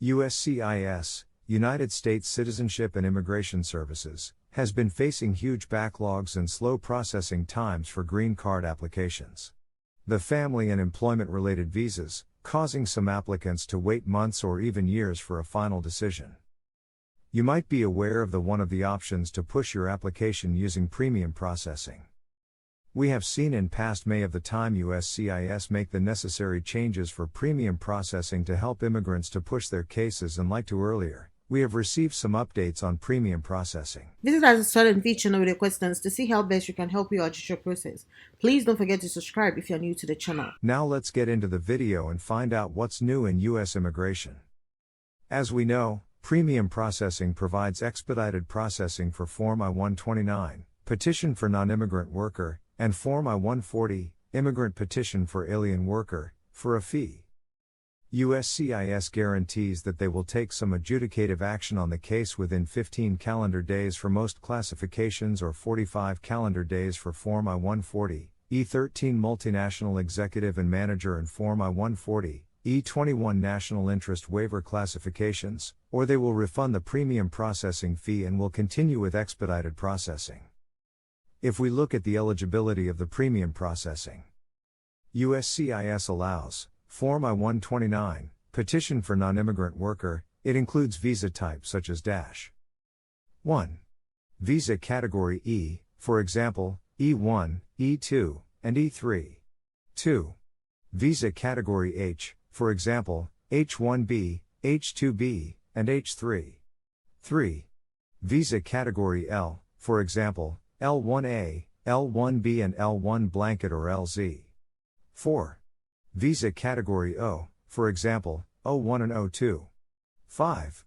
USCIS, United States Citizenship and Immigration Services, has been facing huge backlogs and slow processing times for green card applications. The family and employment-related visas, causing some applicants to wait months or even years for a final decision. You might be aware of one of the options to push your application using premium processing. We have seen in past May of the time USCIS make the necessary changes for premium processing to help immigrants to push their cases, and like to earlier, we have received some updates on premium processing. Visit our Swat&Vee channel with your questions to see how best we can help you out with your process. Please don't forget to subscribe if you're new to the channel. Now let's get into the video and find out what's new in U.S. immigration. As we know, premium processing provides expedited processing for Form I-129, Petition for Non-Immigrant Worker, and Form I-140, Immigrant Petition for Alien Worker, for a fee. USCIS guarantees that they will take some adjudicative action on the case within 15 calendar days for most classifications or 45 calendar days for Form I-140, I-13 Multinational Executive and Manager and Form I-140, I-21 National Interest Waiver classifications, or they will refund the premium processing fee and will continue with expedited processing. If we look at the eligibility of the premium processing, USCIS allows Form I-129, Petition for Non-Immigrant Worker. It includes visa types such as -1. Visa Category E, for example, E1, E2, and E3. 2. Visa Category H, for example, H1B, H2B, and H3. 3. Visa Category L, for example, L1A, L1B and L1 blanket or LZ. 4. Visa Category O, for example, O1 and O2. 5.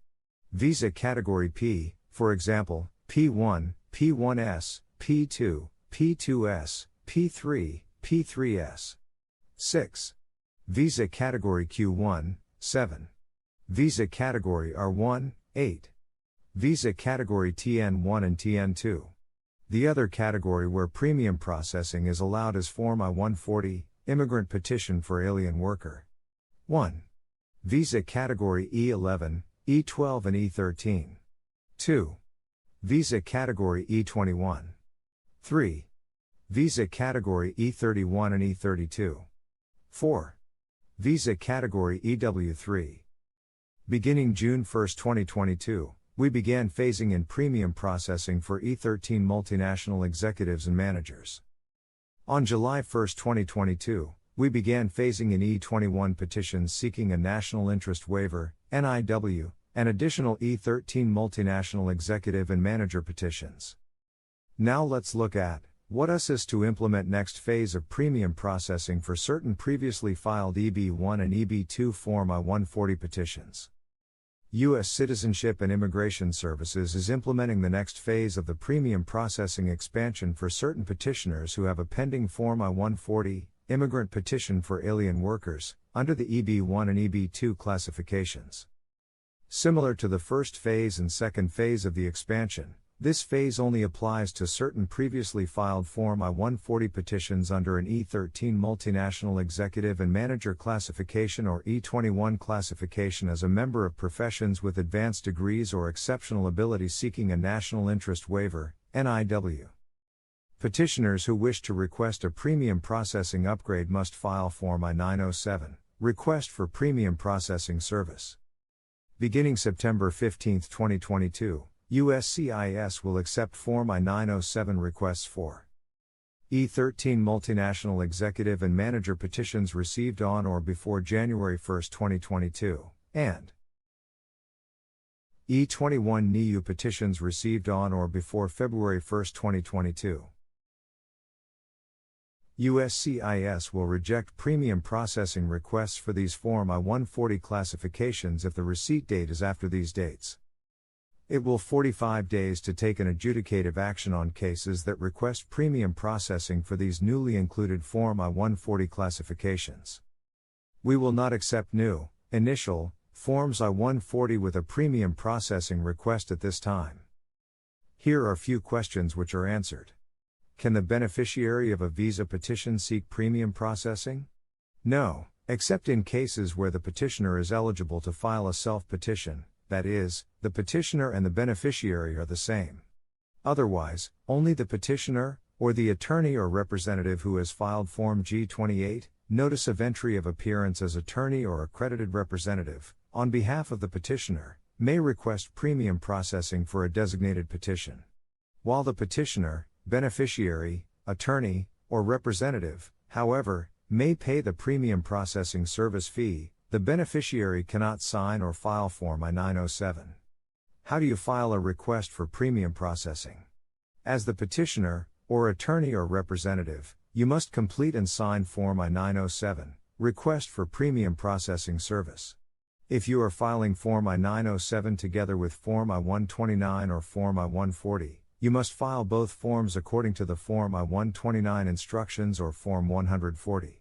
Visa Category P, for example, P1, P1S, P2, P2S, P3, P3S. 6. Visa Category Q1, 7. Visa Category R1, 8. Visa Category TN1 and TN2. The other category where premium processing is allowed is Form I-140, Immigrant Petition for Alien Worker. 1. Visa Category E11, E12 and E13. 2. Visa Category E21. 3. Visa Category E31 and E32. 4. Visa Category EW3. Beginning June 1, 2022, we began phasing in premium processing for I-13 multinational executives and managers. On July 1, 2022, we began phasing in I-21 petitions seeking a National Interest Waiver, NIW, and additional I-13 multinational executive and manager petitions. Now let's look at what is to implement next phase of premium processing for certain previously filed EB1 and EB2 Form I-140 petitions. U.S. Citizenship and Immigration Services is implementing the next phase of the premium processing expansion for certain petitioners who have a pending Form I-140, Immigrant Petition for Alien Workers, under the EB1 and EB2 classifications. Similar to the first phase and second phase of the expansion, this phase only applies to certain previously filed Form I-140 petitions under an I-13 multinational executive and manager classification or I-21 classification as a member of professions with advanced degrees or exceptional ability seeking a National Interest Waiver, NIW. Petitioners who wish to request a premium processing upgrade must file Form I-907, Request for Premium Processing Service. Beginning September 15, 2022, USCIS will accept Form I-907 requests for I-13 multinational executive and manager petitions received on or before January 1, 2022, and I-21 NIU petitions received on or before February 1, 2022. USCIS will reject premium processing requests for these Form I-140 classifications if the receipt date is after these dates. It will 45 days to take an adjudicative action on cases that request premium processing for these newly included Form I-140 classifications. We will not accept new, initial, Forms I-140 with a premium processing request at this time. Here are a few questions which are answered. Can the beneficiary of a visa petition seek premium processing? No, except in cases where the petitioner is eligible to file a self-petition, that is, the petitioner and the beneficiary are the same. Otherwise, only the petitioner, or the attorney or representative who has filed Form G-28, Notice of Entry of Appearance as Attorney or Accredited Representative, on behalf of the petitioner, may request premium processing for a designated petition. While the petitioner, beneficiary, attorney, or representative, however, may pay the premium processing service fee, the beneficiary cannot sign or file Form I-907. How do you file a request for premium processing? As the petitioner, or attorney or representative, you must complete and sign Form I-907, Request for Premium Processing Service. If you are filing Form I-907 together with Form I-129 or Form I-140, you must file both forms according to the Form I-129 instructions or Form 140.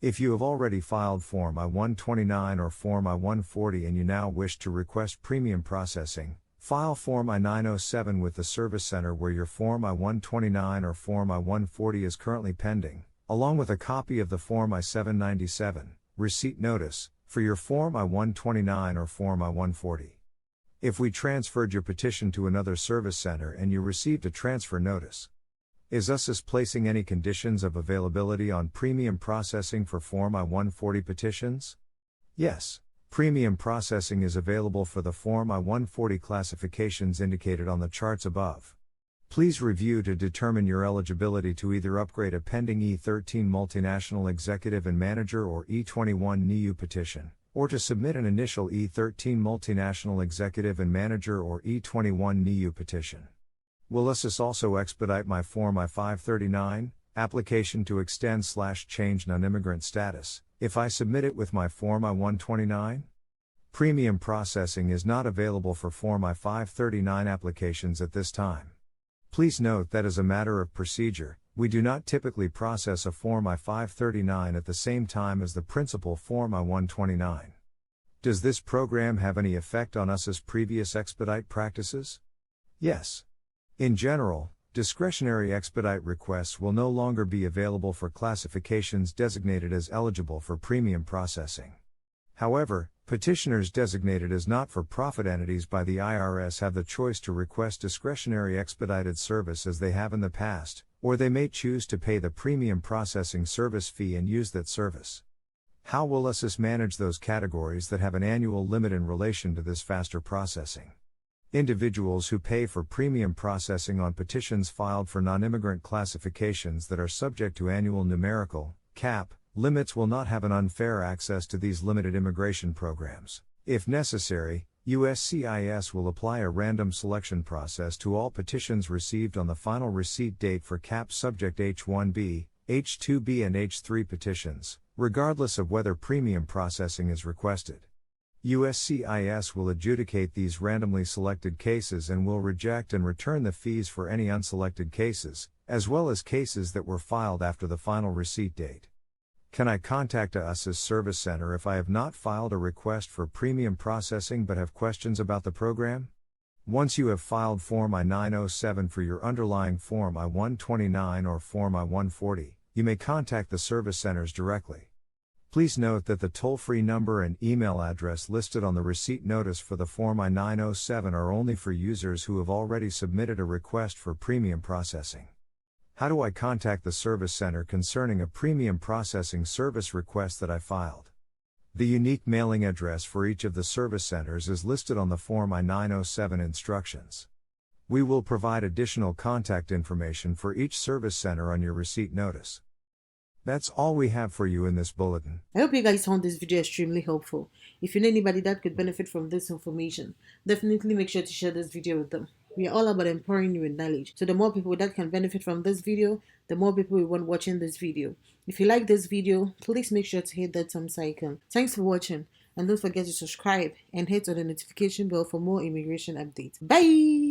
If you have already filed Form I-129 or Form I-140 and you now wish to request premium processing, file Form I-907 with the Service Center where your Form I-129 or Form I-140 is currently pending, along with a copy of the Form I-797, Receipt Notice, for your Form I-129 or Form I-140. If we transferred your petition to another service center and you received a transfer notice, is us placing any conditions of availability on premium processing for Form I-140 petitions? Yes. Premium processing is available for the Form I-140 classifications indicated on the charts above. Please review to determine your eligibility to either upgrade a pending I-13 Multinational Executive and Manager or I-21 NEU petition, or to submit an initial I-13 Multinational Executive and Manager or I-21 NEU petition. Will us also expedite my Form I-539, application to extend/change non-immigrant status, if I submit it with my Form I-129? Premium processing is not available for Form I-539 applications at this time. Please note that as a matter of procedure, we do not typically process a Form I-539 at the same time as the principal Form I-129. Does this program have any effect on us as previous expedite practices? Yes. In general, discretionary expedite requests will no longer be available for classifications designated as eligible for premium processing. However, petitioners designated as not-for-profit entities by the IRS have the choice to request discretionary expedited service as they have in the past, or they may choose to pay the premium processing service fee and use that service. How will us manage those categories that have an annual limit in relation to this faster processing? Individuals who pay for premium processing on petitions filed for non-immigrant classifications that are subject to annual numerical, cap, limits will not have an unfair access to these limited immigration programs. If necessary, USCIS will apply a random selection process to all petitions received on the final receipt date for cap subject H-1B, H-2B and H-3 petitions, regardless of whether premium processing is requested. USCIS will adjudicate these randomly selected cases and will reject and return the fees for any unselected cases, as well as cases that were filed after the final receipt date. Can I contact US's Service Center if I have not filed a request for premium processing but have questions about the program? Once you have filed Form I-907 for your underlying Form I-129 or Form I-140, you may contact the Service Centers directly. Please note that the toll-free number and email address listed on the receipt notice for the Form I-907 are only for users who have already submitted a request for premium processing. How do I contact the Service Center concerning a premium processing service request that I filed? The unique mailing address for each of the service centers is listed on the Form I-907 instructions. We will provide additional contact information for each service center on your receipt notice. That's all we have for you in this bulletin. I hope you guys found this video extremely helpful. If you know anybody that could benefit from this information, definitely make sure to share this video with them. We are all about empowering you with knowledge. So the more people that can benefit from this video, the more people we want watching this video. If you like this video, please make sure to hit that thumbs icon. Thanks for watching, and don't forget to subscribe and hit on the notification bell for more immigration updates. Bye!